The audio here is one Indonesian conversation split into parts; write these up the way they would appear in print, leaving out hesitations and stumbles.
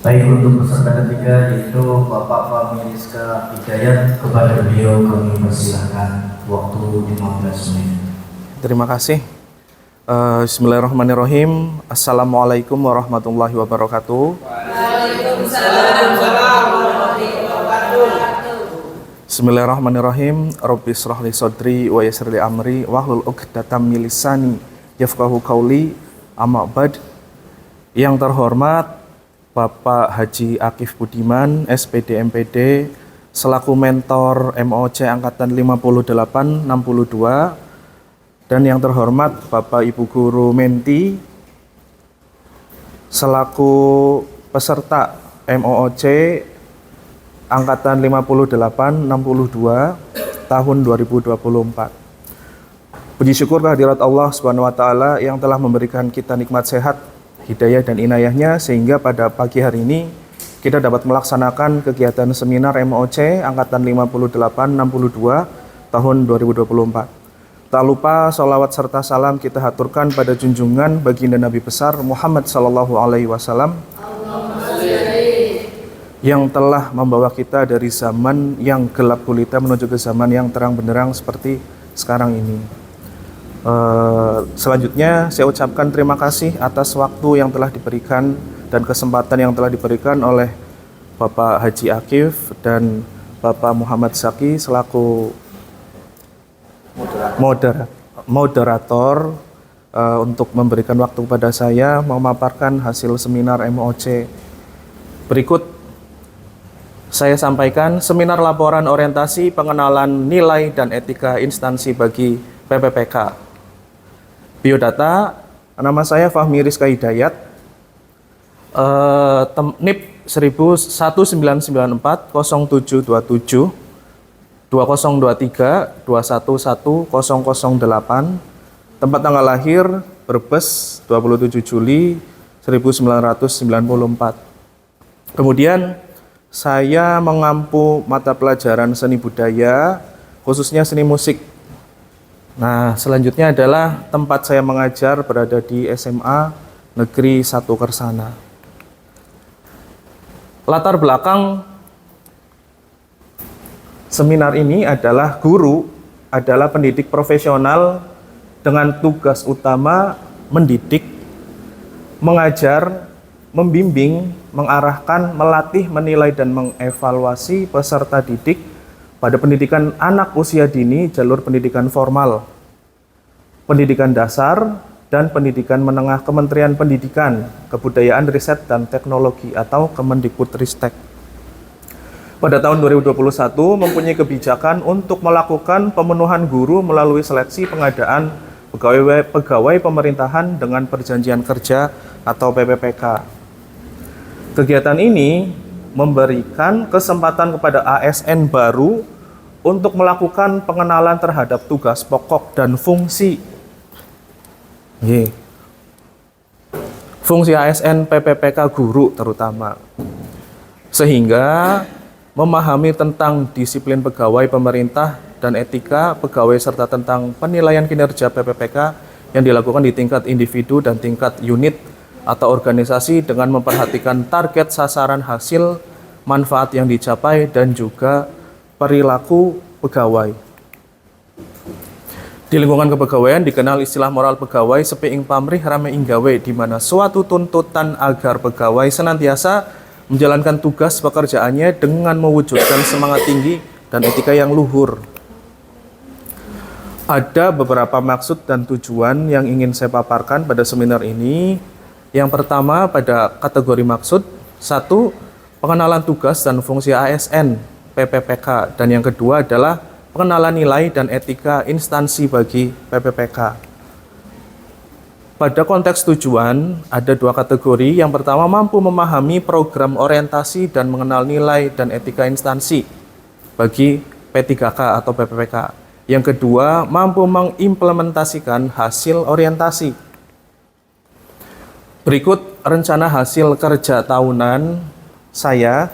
Baik, untuk peserta ketiga yaitu Bapak Fahmi Rizka Hidayat, kepada beliau kami persilahkan waktu 15 menit. Terima kasih. Bismillahirrahmanirrahim. Assalamualaikum warahmatullahi wabarakatuh. Waalaikumsalam warahmatullahi wabarakatuh. Bismillahirrahmanirrahim. Rabbi shrah li sadri wa yassir li amri wahlul 'uqdatam min lisani yafqahu qauli. Amma ba'd. Yang terhormat Bapak Haji Akif Budiman, SPD MPD, selaku mentor MOC Angkatan 5862, dan yang terhormat Bapak Ibu Guru Menti, selaku peserta MOOC Angkatan 5862 tahun 2024. Puji syukur kehadirat Allah Subhanahu wa Ta'ala yang telah memberikan kita nikmat sehat, hidayah dan inayahnya, sehingga pada pagi hari ini kita dapat melaksanakan kegiatan seminar MOC Angkatan 5862 tahun 2024. Tak lupa sholawat serta salam kita haturkan pada junjungan baginda Nabi besar Muhammad Sallallahu Alaihi Wasallam yang telah membawa kita dari zaman yang gelap gulita menuju ke zaman yang terang benderang seperti sekarang ini. Selanjutnya saya ucapkan terima kasih atas waktu yang telah diberikan dan kesempatan yang telah diberikan oleh Bapak Haji Akif dan Bapak Muhammad Zaki selaku moderator untuk memberikan waktu kepada saya memaparkan hasil seminar MOC. Berikut saya sampaikan seminar laporan orientasi pengenalan nilai dan etika instansi bagi PPPK. Biodata, nama saya Fahmi Rizka Hidayat, NIP 1994 0727 2023 211008, tempat tanggal lahir Brebes 27 Juli 1994. Kemudian saya mengampu mata pelajaran seni budaya, khususnya seni musik. Nah, selanjutnya adalah tempat saya mengajar berada di SMA Negeri 1 Kersana. Latar belakang seminar ini adalah guru adalah pendidik profesional dengan tugas utama mendidik, mengajar, membimbing, mengarahkan, melatih, menilai, dan mengevaluasi peserta didik pada pendidikan anak usia dini, jalur pendidikan formal, pendidikan dasar, dan pendidikan menengah Kementerian Pendidikan, Kebudayaan, Riset, dan Teknologi atau Kemendikbudristek. Pada tahun 2021 mempunyai kebijakan untuk melakukan pemenuhan guru melalui seleksi pengadaan pegawai pemerintahan dengan perjanjian kerja atau PPPK. Kegiatan ini memberikan kesempatan kepada ASN baru untuk melakukan pengenalan terhadap tugas pokok dan fungsi. Fungsi ASN PPPK guru terutama. Sehingga memahami tentang disiplin pegawai pemerintah dan etika pegawai serta tentang penilaian kinerja PPPK yang dilakukan di tingkat individu dan tingkat unit atau organisasi dengan memperhatikan target sasaran hasil, manfaat yang dicapai, dan juga perilaku pegawai. Di lingkungan kepegawaian dikenal istilah moral pegawai sepiing pamrih rame inggawe, di mana suatu tuntutan agar pegawai senantiasa menjalankan tugas pekerjaannya dengan mewujudkan semangat tinggi dan etika yang luhur. Ada beberapa maksud dan tujuan yang ingin saya paparkan pada seminar ini. Yang pertama pada kategori maksud, 1. Pengenalan tugas dan fungsi ASN PPPK, dan yang kedua adalah pengenalan nilai dan etika instansi bagi PPPK. Pada konteks tujuan, ada dua kategori. Yang pertama, mampu memahami program orientasi dan mengenal nilai dan etika instansi bagi P3K atau PPPK. Yang kedua, mampu mengimplementasikan hasil orientasi. Berikut rencana hasil kerja tahunan saya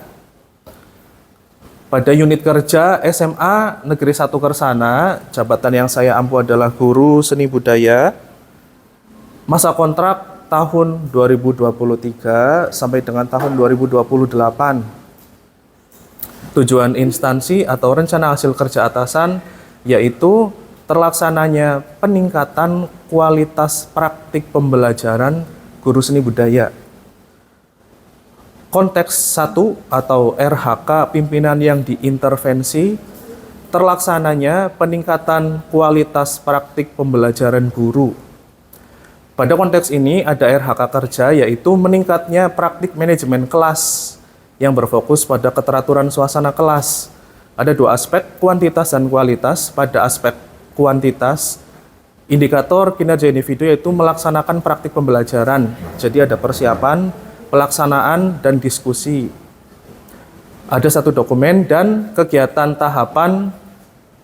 pada unit kerja SMA Negeri 1 Kersana. Jabatan yang saya ampu adalah guru seni budaya. Masa kontrak tahun 2023 sampai dengan tahun 2028. Tujuan instansi atau rencana hasil kerja atasan yaitu terlaksananya peningkatan kualitas praktik pembelajaran guru seni budaya. Konteks 1 atau RHK pimpinan yang diintervensi, terlaksananya peningkatan kualitas praktik pembelajaran guru. Pada konteks ini ada RHK kerja yaitu meningkatnya praktik manajemen kelas yang berfokus pada keteraturan suasana kelas. Ada dua aspek, kuantitas dan kualitas. Pada aspek kuantitas, indikator kinerja individu yaitu melaksanakan praktik pembelajaran. Jadi ada persiapan, pelaksanaan, dan diskusi. Ada satu dokumen dan kegiatan tahapan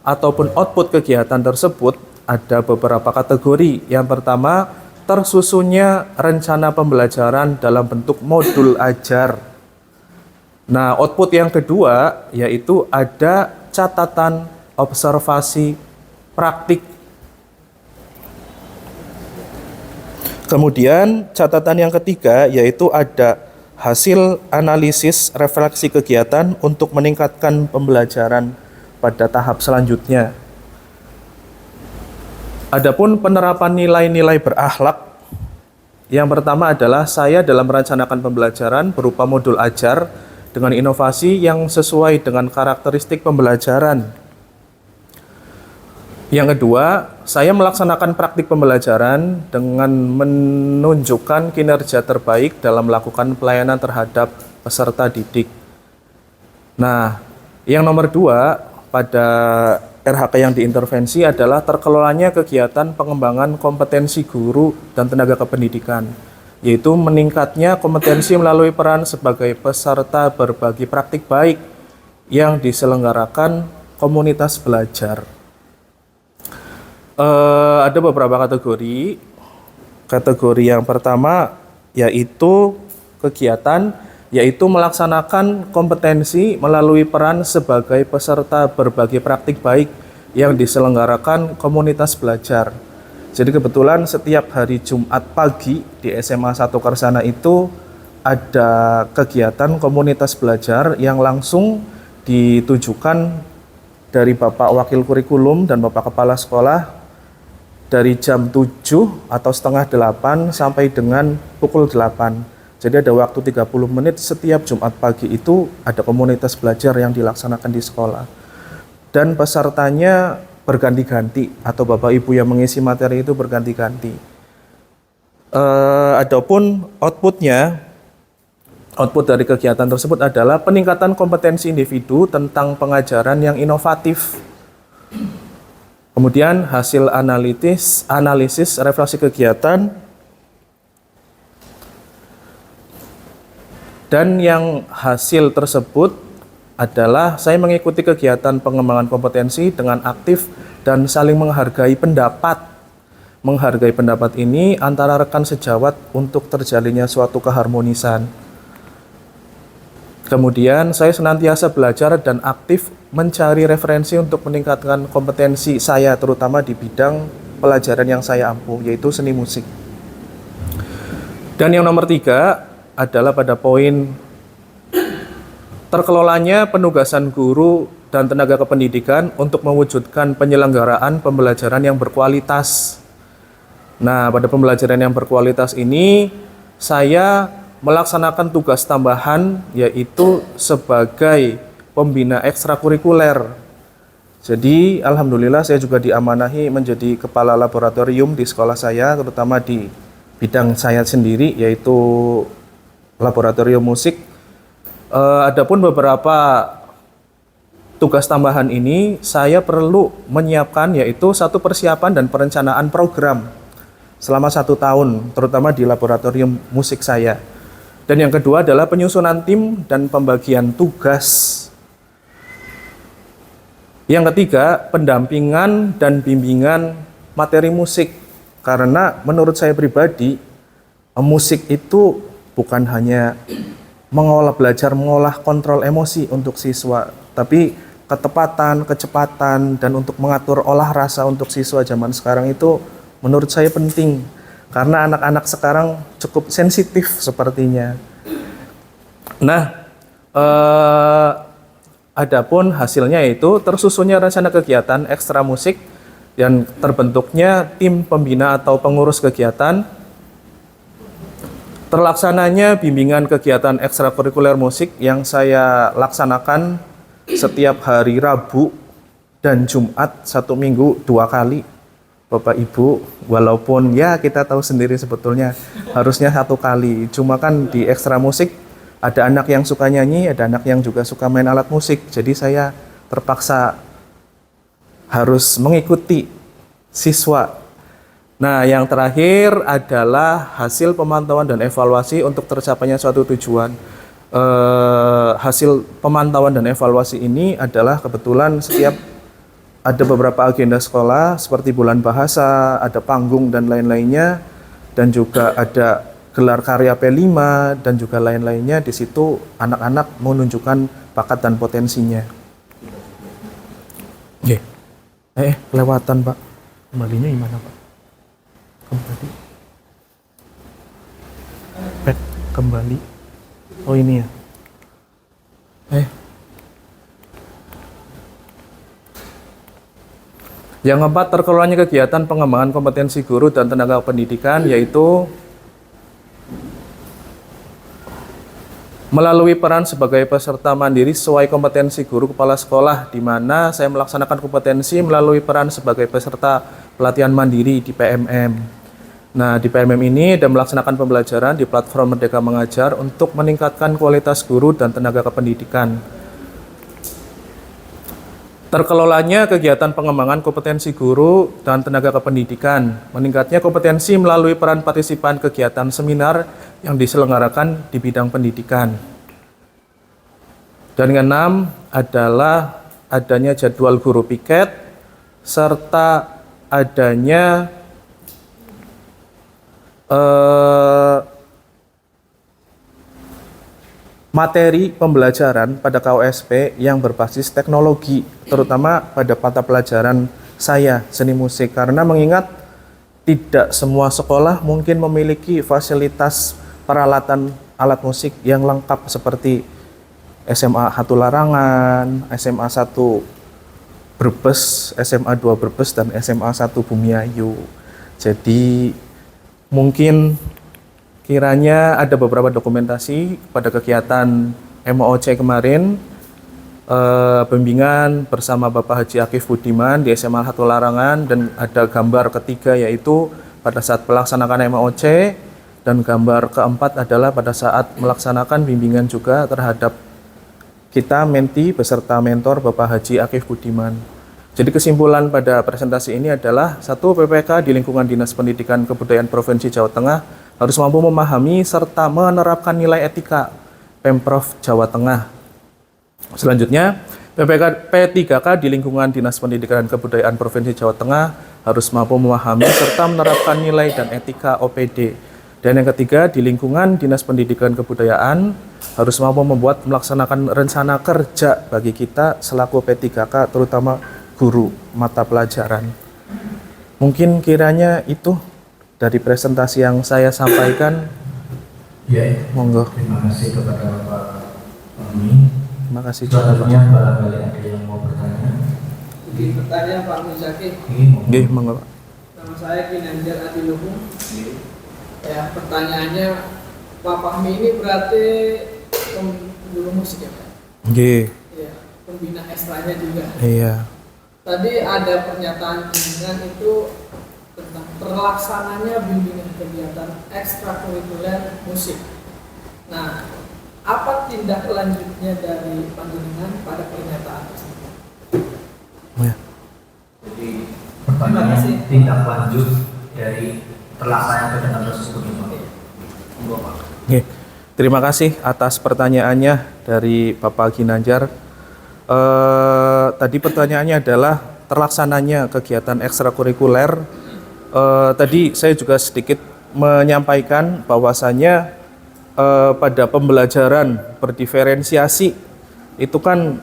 ataupun output kegiatan tersebut ada beberapa kategori. Yang pertama, tersusunnya rencana pembelajaran dalam bentuk modul ajar. Nah, output yang kedua yaitu ada catatan observasi praktik. Kemudian catatan yang ketiga yaitu ada hasil analisis refleksi kegiatan untuk meningkatkan pembelajaran pada tahap selanjutnya. Adapun penerapan nilai-nilai berakhlak, yang pertama adalah saya dalam merencanakan pembelajaran berupa modul ajar dengan inovasi yang sesuai dengan karakteristik pembelajaran. Yang kedua, saya melaksanakan praktik pembelajaran dengan menunjukkan kinerja terbaik dalam melakukan pelayanan terhadap peserta didik. Nah, yang nomor 2 pada RHK yang diintervensi adalah terkelolanya kegiatan pengembangan kompetensi guru dan tenaga kependidikan, yaitu meningkatnya kompetensi melalui peran sebagai peserta berbagi praktik baik yang diselenggarakan komunitas belajar. Ada beberapa kategori. Kategori yang pertama yaitu kegiatan, yaitu melaksanakan kompetensi melalui peran sebagai peserta berbagi praktik baik yang diselenggarakan komunitas belajar. Jadi kebetulan setiap hari Jumat pagi di SMA 1 Kersana itu ada kegiatan komunitas belajar yang langsung ditujukan dari Bapak Wakil Kurikulum dan Bapak Kepala Sekolah dari jam 7 atau setengah 8 sampai dengan pukul 8. Jadi ada waktu 30 menit setiap Jumat pagi itu ada komunitas belajar yang dilaksanakan di sekolah. Dan pesertanya berganti-ganti atau Bapak Ibu yang mengisi materi itu berganti-ganti. Adapun output dari kegiatan tersebut adalah peningkatan kompetensi individu tentang pengajaran yang inovatif. Kemudian hasil analisis refleksi kegiatan, dan yang hasil tersebut adalah saya mengikuti kegiatan pengembangan kompetensi dengan aktif dan saling menghargai pendapat. Menghargai pendapat ini antara rekan sejawat untuk terjalinnya suatu keharmonisan. Kemudian saya senantiasa belajar dan aktif mencari referensi untuk meningkatkan kompetensi saya terutama di bidang pelajaran yang saya ampuh, yaitu seni musik. Dan yang nomor 3 adalah pada poin terkelolanya penugasan guru dan tenaga kependidikan untuk mewujudkan penyelenggaraan pembelajaran yang berkualitas. Nah, pada pembelajaran yang berkualitas ini saya melaksanakan tugas tambahan yaitu sebagai pembina ekstrakurikuler. Jadi alhamdulillah saya juga diamanahi menjadi kepala laboratorium di sekolah saya, terutama di bidang saya sendiri yaitu laboratorium musik. Adapun beberapa tugas tambahan ini saya perlu menyiapkan yaitu satu persiapan dan perencanaan program selama 1 tahun, terutama di laboratorium musik saya. Dan yang kedua adalah penyusunan tim dan pembagian tugas. Yang ketiga, pendampingan dan bimbingan materi musik. Karena menurut saya pribadi, musik itu bukan hanya belajar mengolah kontrol emosi untuk siswa, tapi ketepatan, kecepatan, dan untuk mengatur olah rasa untuk siswa zaman sekarang itu menurut saya penting. Karena anak-anak sekarang cukup sensitif sepertinya. Nah, adapun hasilnya itu tersusunnya rencana kegiatan ekstra musik dan terbentuknya tim pembina atau pengurus kegiatan, terlaksananya bimbingan kegiatan ekstrakurikuler musik yang saya laksanakan setiap hari Rabu dan Jumat 1 minggu 2 kali. Bapak Ibu, walaupun ya kita tahu sendiri sebetulnya harusnya 1 kali, cuma kan di ekstra musik ada anak yang suka nyanyi, ada anak yang juga suka main alat musik, jadi saya terpaksa harus mengikuti siswa. Nah, yang terakhir adalah hasil pemantauan dan evaluasi untuk tercapainya suatu tujuan. Hasil pemantauan dan evaluasi ini adalah kebetulan setiap ada beberapa agenda sekolah seperti bulan bahasa, ada panggung dan lain-lainnya, dan juga ada gelar karya P5 dan juga lain-lainnya. Di situ anak-anak menunjukkan bakat dan potensinya. Oke. Kelewatan Pak. Kembalinya gimana Pak? Kembali. Kembali. Oh ini ya. Yang keempat, terkelolanya kegiatan pengembangan kompetensi guru dan tenaga pendidikan, yaitu melalui peran sebagai peserta mandiri sesuai kompetensi guru kepala sekolah, di mana saya melaksanakan kompetensi melalui peran sebagai peserta pelatihan mandiri di PMM. Nah, di PMM ini dan melaksanakan pembelajaran di platform Merdeka Mengajar untuk meningkatkan kualitas guru dan tenaga kependidikan. Terkelolanya kegiatan pengembangan kompetensi guru dan tenaga kependidikan, meningkatnya kompetensi melalui peran partisipan kegiatan seminar yang diselenggarakan di bidang pendidikan. Dan yang keenam adalah adanya jadwal guru piket, serta adanya materi pembelajaran pada KOSP yang berbasis teknologi, terutama pada mata pelajaran saya, seni musik, karena mengingat tidak semua sekolah mungkin memiliki fasilitas peralatan alat musik yang lengkap seperti SMA 1 Larangan, SMA 1 Brebes, SMA 2 Brebes, dan SMA 1 Bumiayu. Jadi mungkin kiranya ada beberapa dokumentasi pada kegiatan MOOC kemarin, bimbingan bersama Bapak Haji Akif Budiman di SMA 1 Larangan, dan ada gambar ketiga yaitu pada saat melaksanakan MOOC, dan gambar keempat adalah pada saat melaksanakan bimbingan juga terhadap kita menti beserta mentor Bapak Haji Akif Budiman. Jadi kesimpulan pada presentasi ini adalah, 1. PPK di lingkungan Dinas Pendidikan Kebudayaan Provinsi Jawa Tengah harus mampu memahami serta menerapkan nilai etika Pemprov Jawa Tengah. Selanjutnya, P3K di lingkungan Dinas Pendidikan dan Kebudayaan Provinsi Jawa Tengah harus mampu memahami serta menerapkan nilai dan etika OPD. Dan yang ketiga, di lingkungan Dinas Pendidikan Kebudayaan harus mampu melaksanakan rencana kerja bagi kita selaku P3K, terutama guru mata pelajaran. Mungkin kiranya itu dari presentasi yang saya sampaikan. Ya, monggo. Terima kasih kepada Bapak Fahmi. Terima kasih. Selanjutnya barangkali ada yang mau bertanya. Mungkin pertanyaan Pak Muzaki. Nggih, monggo Pak. Nama saya Kinanjar Adiluhung. Ya, pertanyaannya, Pak Fahmi ini berarti guru musik ya Pak? Nggih. Iya, pembina ekstranya juga. Iya. Tadi ada pernyataan bimbingan itu tentang terlaksananya bimbingan kegiatan ekstrakurikuler musik. Nah, apa tindak lanjutnya dari panjenengan pada pernyataan tersebut? Ya. Jadi pertanyaan tindak lanjut dari terlaksana kegiatan tersebut. Oke. Terima kasih atas pertanyaannya dari Bapak Ginanjar. Tadi pertanyaannya adalah terlaksananya kegiatan ekstrakurikuler. Tadi saya juga sedikit menyampaikan bahwasanya pada pembelajaran berdiferensiasi itu kan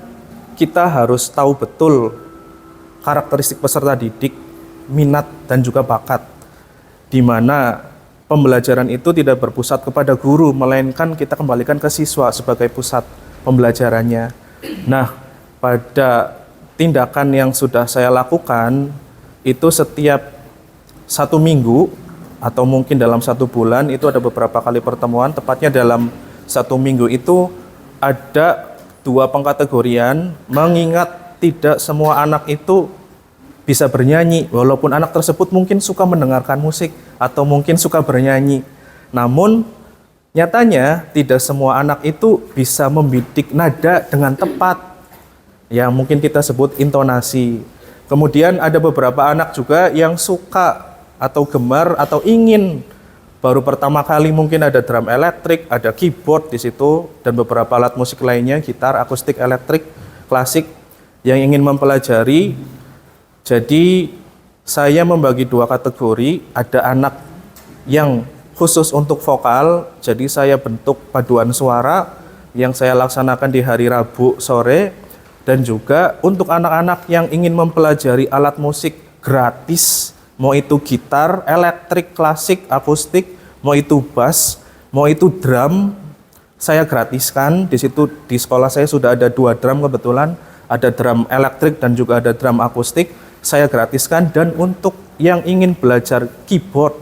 kita harus tahu betul karakteristik peserta didik, minat dan juga bakat, di mana pembelajaran itu tidak berpusat kepada guru, melainkan kita kembalikan ke siswa sebagai pusat pembelajarannya. Nah, pada tindakan yang sudah saya lakukan, itu setiap 1 minggu atau mungkin dalam 1 bulan itu ada beberapa kali pertemuan, tepatnya dalam 1 minggu itu ada 2 pengkategorian, mengingat tidak semua anak itu bisa bernyanyi, walaupun anak tersebut mungkin suka mendengarkan musik atau mungkin suka bernyanyi. Namun nyatanya tidak semua anak itu bisa membidik nada dengan tepat, yang mungkin kita sebut intonasi. Kemudian ada beberapa anak juga yang suka atau gemar atau ingin baru pertama kali, mungkin ada drum elektrik, ada keyboard di situ, dan beberapa alat musik lainnya, gitar, akustik, elektrik, klasik, yang ingin mempelajari. Jadi saya membagi 2 kategori, ada anak yang khusus untuk vokal, jadi saya bentuk paduan suara yang saya laksanakan di hari Rabu sore, dan juga untuk anak-anak yang ingin mempelajari alat musik gratis, mau itu gitar, elektrik, klasik, akustik, mau itu bass, mau itu drum, saya gratiskan. Di situ di sekolah saya sudah ada 2 drum kebetulan, ada drum elektrik dan juga ada drum akustik, saya gratiskan. Dan untuk yang ingin belajar keyboard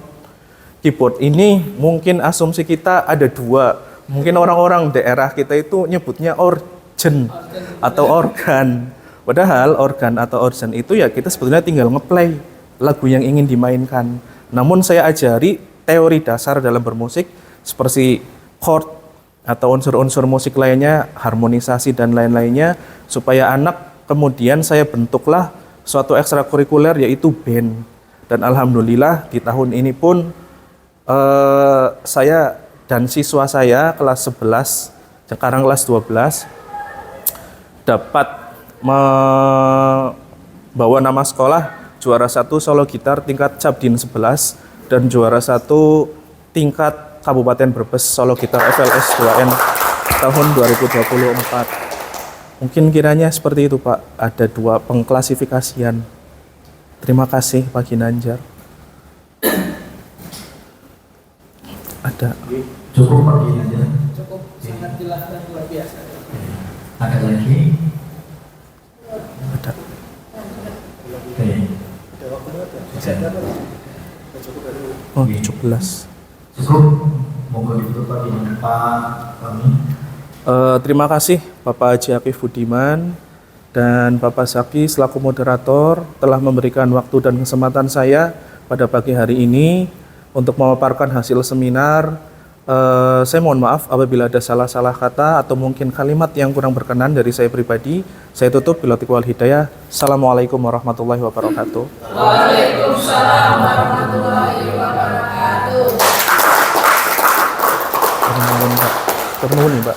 ini mungkin asumsi kita ada 2. Mungkin orang-orang daerah kita itu nyebutnya organ atau organ. Padahal organ atau organ itu ya kita sebetulnya tinggal ngeplay lagu yang ingin dimainkan. Namun saya ajari teori dasar dalam bermusik seperti chord atau unsur-unsur musik lainnya, harmonisasi dan lain-lainnya, supaya anak kemudian saya bentuklah suatu ekstrakurikuler yaitu band. Dan alhamdulillah di tahun ini pun saya dan siswa saya kelas 11, sekarang kelas 12, dapat membawa nama sekolah juara 1 solo gitar tingkat Cabdin 11 dan juara 1 tingkat Kabupaten Brebes solo gitar FLS 2N tahun 2024. Mungkin kiranya seperti itu Pak, ada 2 pengklasifikasian. Terima kasih Pak Ginanjar. Ada. Cukup Pak Ginanjar. Cukup, sangat jelas dan luar biasa. Ada lagi? Ada. Oke. Oh, 17. Cukup. Monggo ditutup Pak Ginanjar, Pak kami. Terima kasih Bapak Haji Akif Budiman dan Bapak Zaki selaku moderator telah memberikan waktu dan kesempatan saya pada pagi hari ini untuk memaparkan hasil seminar. Saya mohon maaf apabila ada salah-salah kata atau mungkin kalimat yang kurang berkenan dari saya pribadi. Saya tutup billahi wal hidayah. Assalamualaikum warahmatullahi wabarakatuh. Waalaikumsalam warahmatullahi wabarakatuh. Terima kasih Pak.